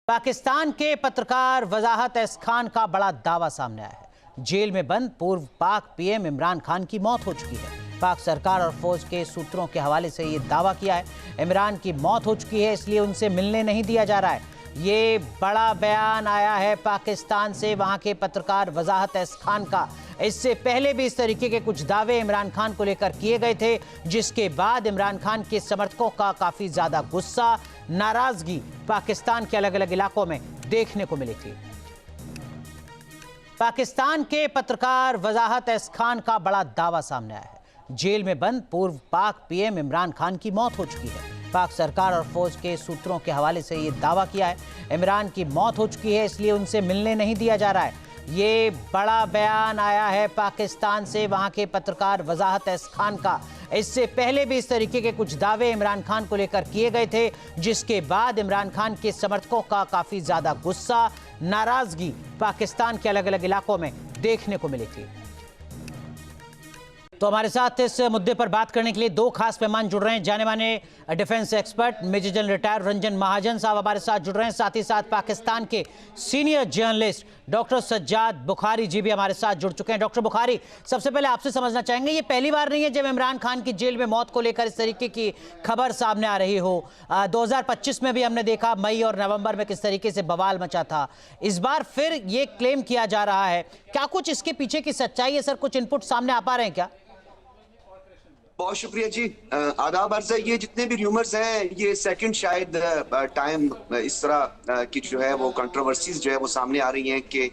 पाकिस्तान के पत्रकार वजाहत एस खान का बड़ा दावा सामने आया है। जेल में बंद पूर्व पाक पीएम इमरान खान की मौत हो चुकी है। पाक सरकार और फौज के सूत्रों के हवाले से ये दावा किया है इमरान की मौत हो चुकी है, इसलिए उनसे मिलने नहीं दिया जा रहा है। ये बड़ा बयान आया है पाकिस्तान से वहां के पत्रकार वजाहत एस खान का। इससे पहले भी इस तरीके के कुछ दावे इमरान खान को लेकर किए गए थे, जिसके बाद इमरान खान के समर्थकों का काफी ज्यादा गुस्सा, नाराजगी पाकिस्तान के अलग अलग इलाकों में देखने को मिली थी। पाकिस्तान के पत्रकार वजाहत एस खान का बड़ा दावा सामने आया है। जेल में बंद पूर्व पाक पीएम इमरान खान की मौत हो चुकी है। पाक सरकार और फौज के सूत्रों के हवाले से ये दावा किया है इमरान की मौत हो चुकी है, इसलिए उनसे मिलने नहीं दिया जा रहा है। ये बड़ा बयान आया है पाकिस्तान से वहां के पत्रकार वजाहत एस खान का। इससे पहले भी इस तरीके के कुछ दावे इमरान खान को लेकर किए गए थे, जिसके बाद इमरान खान के समर्थकों का काफी ज्यादा गुस्सा, नाराजगी पाकिस्तान के अलग अलग इलाकों में देखने को मिली थी। तो हमारे साथ इस मुद्दे पर बात करने के लिए दो खास मेहमान जुड़ रहे हैं। जाने माने defence expert major general retired Ranjan Mahajan sahab हमारे साथ जुड़ रहे हैं, साथ ही साथ पाकिस्तान के senior journalist doctor Sajjad Bukhari ji भी हमारे साथ जुड़ चुके हैं। डॉक्टर बुखारी, सबसे पहले आपसे समझना चाहेंगे, ये पहली बार नहीं है जब इमरान खान की जेल में मौत को लेकर इस तरीके की खबर सामने आ रही हो। 2025 में भी हमने देखा मई और नवंबर में किस तरीके से बवाल मचा था। इस बार फिर ये क्लेम किया जा रहा है, क्या कुछ इसके पीछे की सच्चाई है सर? कुछ इनपुट सामने आ पा रहे हैं क्या? बहुत शुक्रिया जी। आदाब अर्ज़ है। ये जितने भी र्यूमर्स हैं, ये सेकंड शायद टाइम इस तरह की जो है वो कंट्रोवर्सीज जो है वो सामने आ रही हैं कि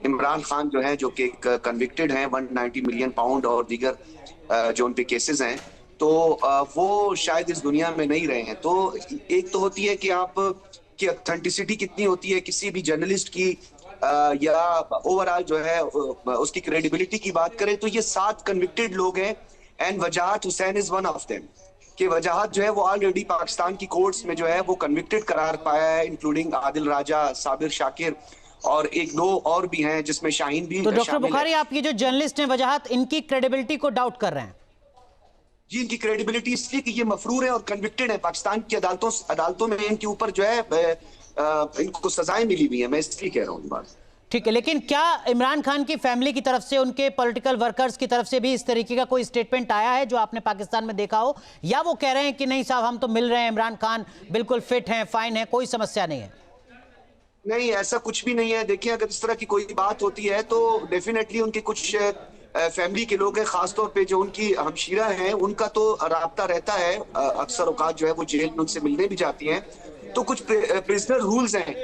इमरान खान जो है, जो कि कन्विक्टेड हैं 190 मिलियन पाउंड और दीगर जो उन पे केसेस हैं, तो वो शायद इस दुनिया में नहीं रहे हैं। तो एक तो होती है कि आप की ऑथेंटिसिटी कितनी होती है किसी भी जर्नलिस्ट की, या ओवरऑल जो है उसकी क्रेडिबिलिटी की बात करें, तो ये 7 कन्विक्टेड लोग हैं and Wajahat Hussain is one of them. कि वजाहत जो है वो ऑलरेडी पाकिस्तान की कोर्ट्स में जो है वो कन्विक्टेड करार पाया है, इंक्लूडिंग आदिल राजा, साबिर शाकिर और एक दो और भी हैं जिसमें शाहीन भी। तो डॉक्टर बुखारी, आप ये जो जर्नलिस्ट हैं वजाहत, इनकी क्रेडिबिलिटी को डाउट कर रहे हैं? जी, इनकी क्रेडिबिलिटी इसलिए कि ये मफरूर है और कन्विक्टेड है। पाकिस्तान की अदालतों में इनके ऊपर जो है इनको सजाएं मिली हुई है। मैं इसलिए कह रहा हूँ बात। ठीक है, लेकिन क्या इमरान खान की फैमिली की तरफ से, उनके पॉलिटिकल वर्कर्स की तरफ से भी इस तरीके का कोई स्टेटमेंट आया है जो आपने पाकिस्तान में देखा हो, या वो कह रहे हैं कि नहीं साहब हम तो मिल रहे हैं, इमरान खान बिल्कुल फिट हैं, फाइन है, कोई समस्या नहीं है? नहीं, ऐसा कुछ भी नहीं है। देखिए, अगर इस तरह की कोई बात होती है तो डेफिनेटली उनके कुछ फैमिली के लोग हैं, खासतौर पे जो उनकी हमशीरा हैं, उनका तो राब्ता रहता है। अक्सर औकात जो है वो जेल में उनसे मिलने भी जाती हैं। तो कुछ प्रिजनर रूल्स हैं,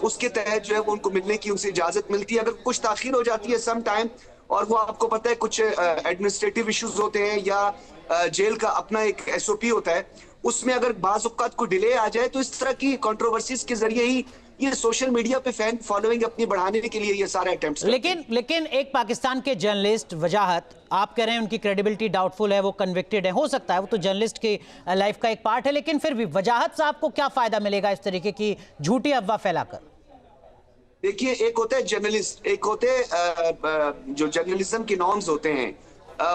उसके तहत जो है वो उनको मिलने की उनसे इजाजत मिलती है। अगर कुछ ताखीर हो जाती है सम टाइम, और वो आपको पता है कुछ एडमिनिस्ट्रेटिव इश्यूज होते हैं या जेल का अपना एक SOP होता है, उसमें अगर बाज़ औक़ात को डिले आ जाए, तो इस तरह की कंट्रोवर्सीज के जरिए ही ये सोशल मीडिया पे फैन फॉलोइंग अपनी बढ़ाने के लिए ये सारे अटेम्प्ट्स। लेकिन एक पाकिस्तान के जर्नलिस्ट वजाहत, आप कह रहे हैं उनकी क्रेडिबिलिटी डाउटफुल है, वो कन्विक्टेड है, हो सकता है वो तो जर्नलिस्ट की लाइफ का एक पार्ट है, लेकिन फिर भी वजाहत साहब को क्या फायदा मिलेगा इस तरीके की झूठी अफवाह फैलाकर? देखिए, एक होता है जर्नलिस्ट, एक होते जो जर्नलिज्म के नॉर्म्स होते हैं,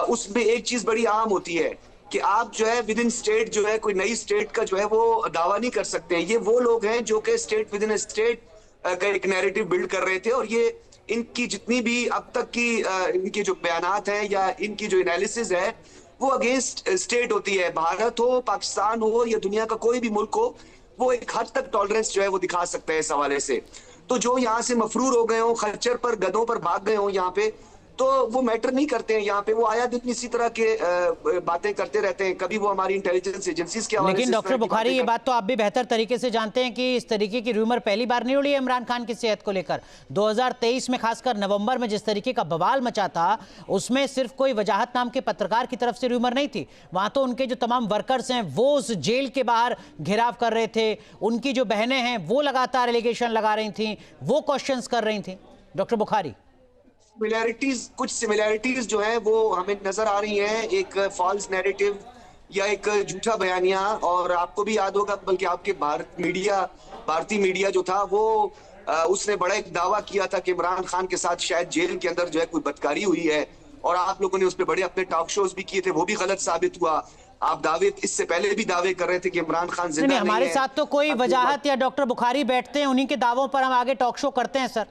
उसमें एक चीज बड़ी आम होती है कि आप जो है विद इन स्टेट जो है कोई नई स्टेट का जो है वो दावा नहीं कर सकते हैं। ये वो लोग हैं जो कि स्टेट विद इन स्टेट का एक नैरेटिव बिल्ड कर रहे थे, और ये इनकी जितनी भी अब तक की इनके जो बयानात हैं या इनकी जो एनालिसिस है वो अगेंस्ट स्टेट होती है। भारत हो, पाकिस्तान हो या दुनिया का कोई भी मुल्क हो, वो एक हद तक टॉलरेंस जो है वो दिखा सकता है इस हवाले से। तो जो यहाँ से मफरूर हो गए हो, खच्चर पर गधों पर भाग गए हो यहाँ पे, तो वो मैटर नहीं करते हैं यहाँ पे। वो आया दिन इसी तरह के बातें करते रहते हैं, कभी वो हमारी इंटेलिजेंस एजेंसीज के हवाले से। लेकिन डॉक्टर बुखारी, ये बात तो आप भी बेहतर तरीके से जानते हैं कि इस तरीके की रूमर पहली बार नहीं उड़ी है इमरान खान की सेहत को लेकर। 2023 में खासकर नवंबर में जिस तरीके का बवाल मचा था, उसमें सिर्फ कोई वजाहत नाम के पत्रकार की तरफ से रूमर नहीं थी। वहां तो उनके जो तमाम वर्कर्स हैं वो उस जेल के बाहर घेराव कर रहे थे, उनकी जो बहनें हैं वो लगातार एलिगेशन लगा रही थी, वो क्वेश्चंस कर रही थी। डॉक्टर बुखारी, कुछ सिमिलैरिटीज जो है वो हमें नजर आ रही हैं, एक फॉल्स नैरेटिव या एक झूठा बयानिया। और आपको भी याद होगा, बल्कि आपके भारतीय मीडिया जो था वो उसने बड़ा एक दावा किया था कि इमरान खान के साथ शायद जेल के अंदर जो है कोई बदकारी हुई है, और आप लोगों ने उस पर बड़े अपने टॉक शोज भी किए थे, वो भी गलत साबित हुआ। आप दावे इससे पहले भी दावे कर रहे थे कि इमरान खान जिंदा नहीं, नहीं हमारे है। साथ तो कोई वजाहत या डॉक्टर बुखारी बैठते हैं, उन्हीं के दावों पर हम आगे टॉक शो करते हैं सर।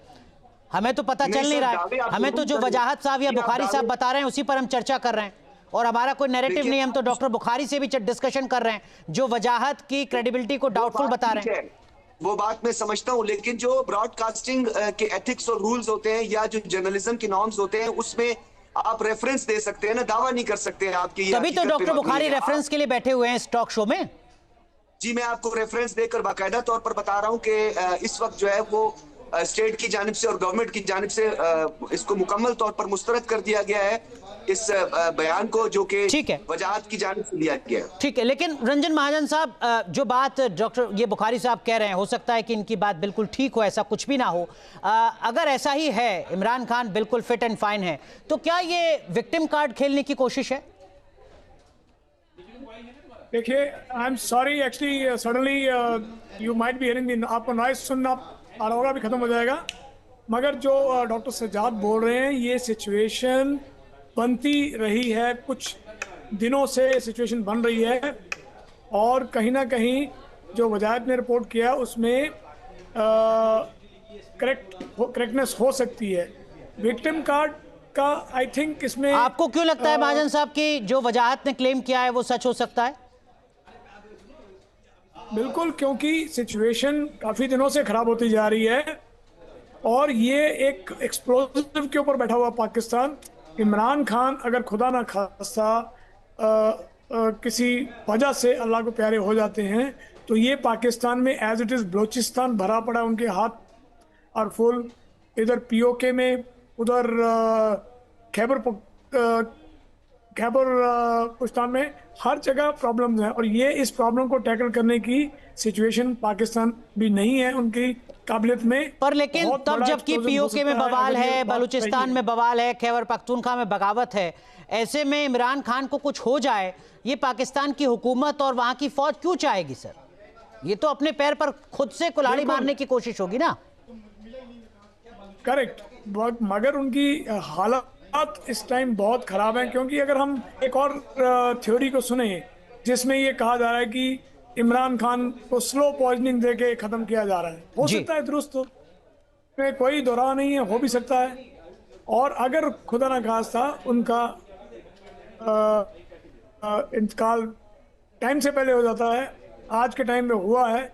हमें तो पता चल नहीं रहा है, हमें तो जो वजाहत साहब या बुखारी साहब बता रहे हैं उसी पर हम चर्चा कर रहे हैं, और हमारा कोई नैरेटिव नहीं। हम तो डॉक्टर बुखारी से भी डिस्कशन कर रहे हैं जो वजाहत की क्रेडिबिलिटी को डाउटफुल बता रहे हैं। वो बात मैं समझता हूं, लेकिन जो ब्रॉडकास्टिंग के एथिक्स और रूल्स होते हैं या जो जर्नलिज्म के नॉर्म्स होते हैं उसमें आप रेफरेंस दे सकते हैं ना, दावा नहीं कर सकते आपकी। तभी तो डॉक्टर बुखारी रेफरेंस के लिए बैठे हुए हैं इस टॉक शो में। जी, मैं आपको रेफरेंस देकर बाकायदा तौर पर बता रहा हूं कि इस वक्त जो है वो स्टेट की जानिब से और गवर्नमेंट की जानिब से इसको मुकम्मल तौर पर मुस्तरद कर दिया गया है, इस बयान को, जो कि ठीक है, वजाहत की जानिब से दिया गया है। ठीक है, लेकिन रंजन महाजन साहब, जो बात डॉक्टर ये बुखारी साहब कह रहे हैं, हो सकता है कि इनकी बात बिल्कुल ठीक हो, ऐसा कुछ भी ना हो। अगर ऐसा ही है, इमरान खान बिल्कुल फिट एंड फाइन है, तो क्या ये विक्टिम कार्ड खेलने की कोशिश है? देखिए, I am sorry, actually suddenly you might be hearing, आपको नॉइस सुनना आ रहा होगा, अभी खत्म हो जाएगा। मगर जो डॉक्टर सज्जाद बोल रहे हैं, ये सिचुएशन बनती रही है, कुछ दिनों से सिचुएशन बन रही है, और कहीं ना कहीं जो वजाहत ने रिपोर्ट किया उसमें करेक्टनेस हो सकती है। विक्टिम कार्ड का आई थिंक इसमें आपको क्यों लगता है महाजन साहब कि जो वजाहत ने क्लेम किया है वो सच हो सकता है? बिल्कुल, क्योंकि सिचुएशन काफ़ी दिनों से ख़राब होती जा रही है, और ये एक एक्सप्लोजिव के ऊपर बैठा हुआ पाकिस्तान। इमरान खान अगर खुदा ना खास्ता किसी वजह से अल्लाह को प्यारे हो जाते हैं, तो ये पाकिस्तान में एज इट इज़ बलोचिस्तान भरा पड़ा उनके हाथ और फुल, इधर पीओके में, उधर खैबर पुख्तान में, हर जगह प्रॉब्लम्स हैं, और ये इस प्रॉब्लम को टैकल करने की सिचुएशन पाकिस्तान भी नहीं है उनकी काबिलियत में। पर लेकिन तब जबकि पीओके में बवाल है, बलूचिस्तान में बवाल है, खैबर पख्तूनख्वा में बगावत है, ऐसे में इमरान खान को कुछ हो जाए, ये पाकिस्तान की हुकूमत और वहां की फौज क्यों चाहेगी सर? ये तो अपने पैर पर खुद से कुल्हाड़ी मारने की कोशिश होगी ना। करेक्ट, मगर उनकी हालत इस टाइम बहुत ख़राब है, क्योंकि अगर हम एक और थ्योरी को सुने जिसमें ये कहा जा रहा है कि इमरान खान को स्लो पॉइजनिंग देके ख़त्म किया जा रहा है, हो सकता है दुरुस्त हो, में कोई दोरा नहीं है, हो भी सकता है। और अगर खुदा न खास्ता उनका इंतकाल टाइम से पहले हो जाता है, आज के टाइम में हुआ है,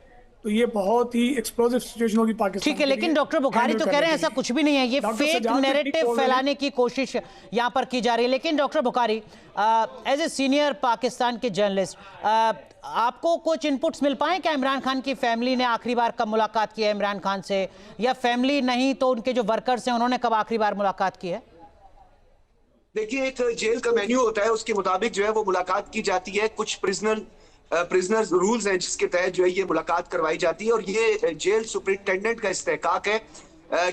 तो ये बहुत ही एक्सप्लोसिव सिचुएशन होगी पाकिस्तान। ठीक है, लेकिन डॉक्टर बुखारी तो कह रहे हैं ऐसा कुछ भी नहीं है, ये फेक नैरेटिव फैलाने की कोशिश यहाँ पर की जा रही है। लेकिन doctor Bukhari, as a senior Pakistan के जर्नलिस्ट, आपको कुछ इनपुट्स मिल पाए क्या? इमरान खान की फैमिली ने आखिरी बार कब मुलाकात की है इमरान खान से, या फैमिली नहीं तो उनके जो वर्कर्स हैं उन्होंने कब आखिरी बार मुलाकात की है? देखिए, एक जेल का मेन्यू होता है, उसके मुताबिक जो है वो मुलाकात की जाती है। कुछ प्रिजनर्स रूल्स हैं जिसके तहत जो है ये मुलाकात करवाई जाती है, और ये जेल सुपरिटेंडेंट का इस्तेहकाक है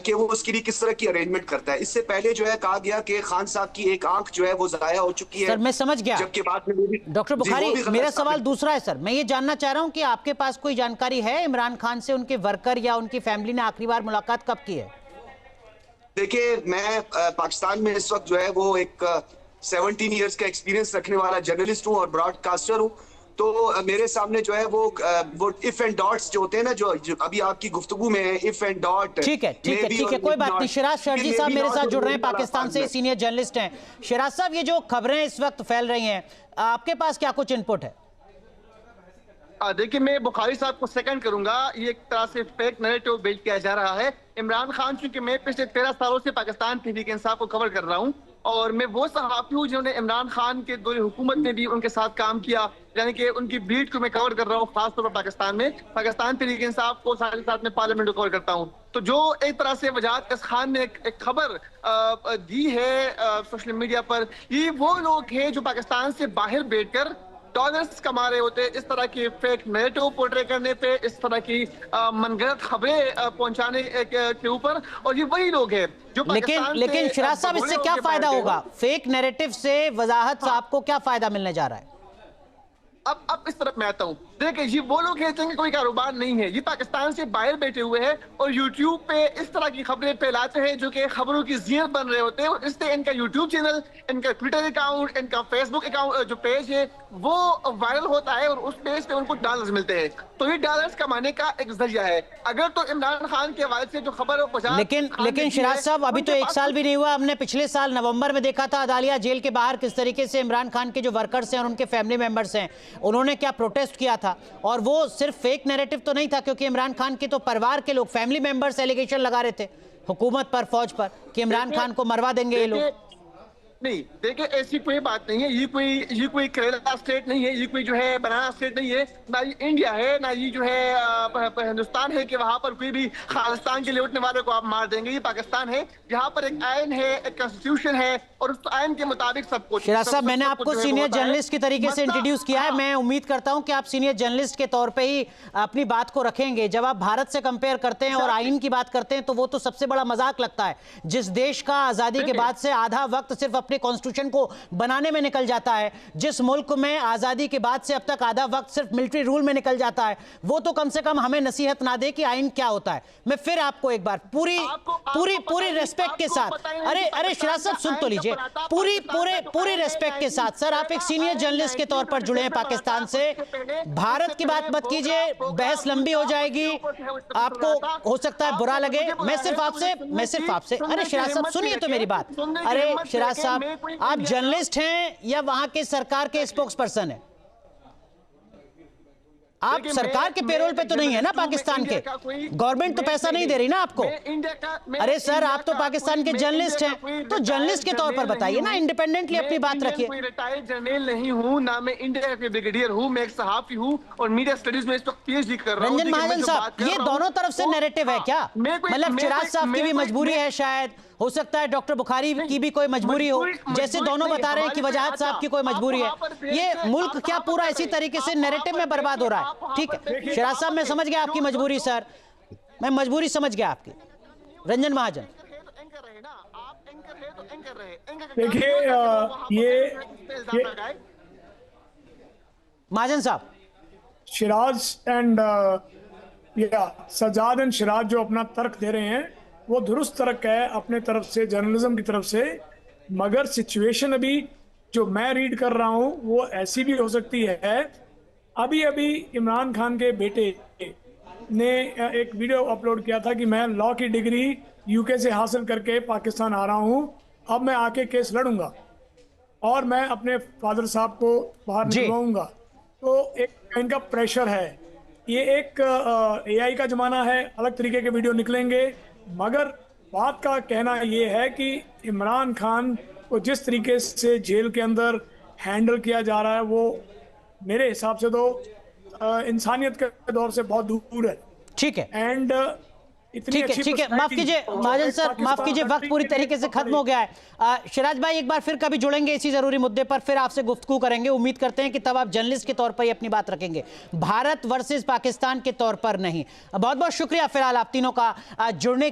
कि वो उसके लिए किस तरह की अरेंजमेंट करता है। इससे पहले जो है कहा गया कि खान साहब की एक आंख जो है वो जाया हो चुकी है। सर मैं समझ गया, जबकि बाद में डॉक्टर बुखारी मेरा सवाल दूसरा है सर, मैं ये जानना चाह रहा हूं कि आपके पास कोई जानकारी है इमरान खान से उनके वर्कर या उनकी फैमिली ने आखिरी बार मुलाकात कब की है? देखिए, मैं पाकिस्तान में इस वक्त जो है वो एक 17 इयर्स का एक्सपीरियंस रखने वाला जर्नलिस्ट हूँ और ब्रॉडकास्टर हूँ। तो मेरे सामने जो है वो इफ एंड डॉट्स जो होते हैं ना, जो अभी आपकी गुफ्तगू में है, इफ एंड डॉट। ठीक है, ठीक है, ठीक है, कोई बात नहीं। शिराज शर्जी साहब मेरे साथ जुड़ रहे हैं, पाकिस्तान से सीनियर जर्नलिस्ट हैं। शिराज साहब, ये जो खबरें इस वक्त फैल रही हैं, आपके पास क्या कुछ इनपुट है? देखिए, मैं बुखारी साहब को सेकंड करूंगा। ये एक तरह से फेक नैरेटिव बिल्ड किया जा रहा है। इमरान खान, चूंकि मैं पिछले 13 सालों से पाकिस्तान तहरीक इंसाफ को कवर कर रहा हूं, और मैं वो सहाफी हूँ जिन्होंने इमरान खान के दौरे हुकूमत में भी उनके साथ काम किया, यानी कि उनकी बीट को मैं कवर कर रहा हूँ, खासतौर पर पाकिस्तान में। पाकिस्तान तहरीक इंसाफ को साथ ही साथ में पार्लियामेंट को कवर करता हूँ। तो जो एक तरह से वजाहत खान ने एक खबर दी है सोशल मीडिया पर, ये वो लोग हैं जो पाकिस्तान से बाहर बैठकर डॉलर्स कमा रहे होते हैं, इस तरह की फेक नैरेटिव पोर्ट्रे करने पे, इस तरह की मनगढ़ंत खबरें पहुंचाने के ऊपर, और ये वही लोग हैं जो लेकिन शिराज साहब, इससे क्या फायदा होगा? फेक नैरेटिव से वजाहत साहब को क्या फायदा मिलने जा रहा है? अब इस तरफ मैं आता हूँ। देखिए ये वो लोग कहते हैं कि कोई कारोबार नहीं है, ये पाकिस्तान से बाहर बैठे हुए हैं और यूट्यूब पे इस तरह की खबरें फैलाते हैं जो कि खबरों की ज़ीनत बन रहे होते हैं। और इससे इनका यूट्यूब चैनल, इनका ट्विटर अकाउंट, इनका फेसबुक अकाउंट जो पेज है वो वायरल होता है और उस पेज पे उनको डॉलर्स मिलते हैं। तो ये डॉलर्स कमाने का एक जरिया है। अगर तो इमरान खान के हवाले से जो खबर लेकिन शिराज साहब, अभी तो 1 साल भी नहीं हुआ। हमने पिछले साल नवंबर में देखा था अदालिया जेल के बाहर किस तरीके से इमरान खान के जो वर्कर्स हैं और उनके फैमिली मेंबर्स हैं, उन्होंने क्या प्रोटेस्ट किया था। और वो सिर्फ फेक नैरेटिव तो नहीं था, क्योंकि इमरान खान के तो परिवार के लोग, फैमिली मेंबर्स एलिगेशन लगा रहे थे हुकूमत पर, फौज पर, कि इमरान खान को मरवा देंगे ये लोग। नहीं देखिए, ऐसी कोई बात नहीं है। ये कोई केरला स्टेट नहीं है, ये कोई जो है बनाना स्टेट नहीं है, ना ये इंडिया है, ना ये जो है हिंदुस्तान है कि वहां पर कोई भी खालिस्तान के लिए उठने वाले को आप मार देंगे। ये पाकिस्तान है, यहाँ पर एक आयन है, एक कॉन्स्टिट्यूशन है और उस आयन के मुताबिक सब कुछ। शिराज साहब, मैंने आपको सीनियर जर्नलिस्ट की तरीके से इंट्रोड्यूस किया है। मैं उम्मीद करता हूं कि आप सीनियर जर्नलिस्ट के तौर पे ही अपनी बात को रखेंगे। जब आप भारत से कंपेयर करते हैं और आइन की बात करते हैं तो वो तो सबसे बड़ा मजाक लगता है। जिस देश का आजादी के बाद से आधा वक्त सिर्फ अपने कॉन्स्टिट्यूशन को बनाने में निकल जाता है, जिस मुल्क में आजादी के बाद से अब तक आधा वक्त सिर्फ मिलिट्री रूल में निकल जाता है, वो तो कम से कम हमें नसीहत ना दे कि आइन क्या होता है। मैं फिर आपको एक बार पूरी रेस्पेक्ट के साथ, अरे शिराज साहब सुन तो लीजिए, पूरी रेस्पेक्ट के साथ, सर आप एक सीनियर जर्नलिस्ट के तौर पर जुड़े हैं पाकिस्तान से, भारत की बात मत कीजिए, बहस लंबी हो जाएगी, आपको हो सकता है बुरा लगे। मैं सिर्फ आपसे अरे शिराज साहब सुनिए तो मेरी बात। अरे शिराज साहब, आप जर्नलिस्ट हैं या वहां के सरकार के स्पोक्स पर्सन हैं? आप सरकार के पेरोल पे तो नहीं है ना पाकिस्तान के? गवर्नमेंट तो पैसा नहीं दे रही ना आपको। अरे सर, आप तो पाकिस्तान के जर्नलिस्ट हैं, तो जर्नलिस्ट के तौर पर बताइए ना, इंडिपेंडेंटली अपनी बात रखिए। मैं रिटायर्ड जर्नल नहीं हूं, ना मैं इंडिया के ब्रिगेडियर हूं, मैं एक सहाफी हूं और मीडिया स्टडीज में इस वक्त पीएचडी कर रहा हूं। रंजन महाजन साहब, ये दोनों तरफ से नैरेटिव है क्या? मतलब चिराग साहब की भी मजबूरी है, शायद हो सकता है डॉक्टर बुखारी की भी कोई मजबूरी हो, जैसे दोनों बता रहे हैं कि वजाहत साहब की कोई मजबूरी है। ये मुल्क क्या पूरा इसी तरीके से नैरेटिव में बर्बाद हो रहा है? ठीक है शिराज साहब, मैं समझ गया आपकी मजबूरी, सर मैं मजबूरी समझ गया आपकी। रंजन महाजन, देखिए ये महाजन साहब, शिराज एंड सज्जाद एंड शिराज जो अपना तर्क दे रहे हैं वो दुरुस्त तर्क है अपने तरफ से, जर्नलिज्म की तरफ से। मगर सिचुएशन अभी जो मैं रीड कर रहा हूँ वो ऐसी भी हो सकती है। अभी इमरान खान के बेटे ने एक वीडियो अपलोड किया था कि मैं लॉ की डिग्री यूके से हासिल करके पाकिस्तान आ रहा हूँ, अब मैं आके केस लड़ूंगा और मैं अपने फादर साहब को बाहर निकलवाऊंगा। तो एक इनका प्रेशर है। ये एक AI का ज़माना है, अलग तरीके के वीडियो निकलेंगे। मगर बात का कहना ये है कि इमरान खान को जिस तरीके से जेल के अंदर हैंडल किया जा रहा है वो मेरे हिसाब से तो इंसानियत के दौर से बहुत दूर है। ठीक है, एंड ठीक है, माफ कीजिए महाजन सर, माफ कीजिए, वक्त पूरी तरीके से खत्म हो गया है। शिराज भाई एक बार फिर कभी जुड़ेंगे इसी जरूरी मुद्दे पर, फिर आपसे गुफ्तगू करेंगे। उम्मीद करते हैं कि तब आप जर्नलिस्ट के तौर पर ही अपनी बात रखेंगे, भारत वर्सेस पाकिस्तान के तौर पर नहीं। बहुत बहुत शुक्रिया फिलहाल आप तीनों का जुड़ने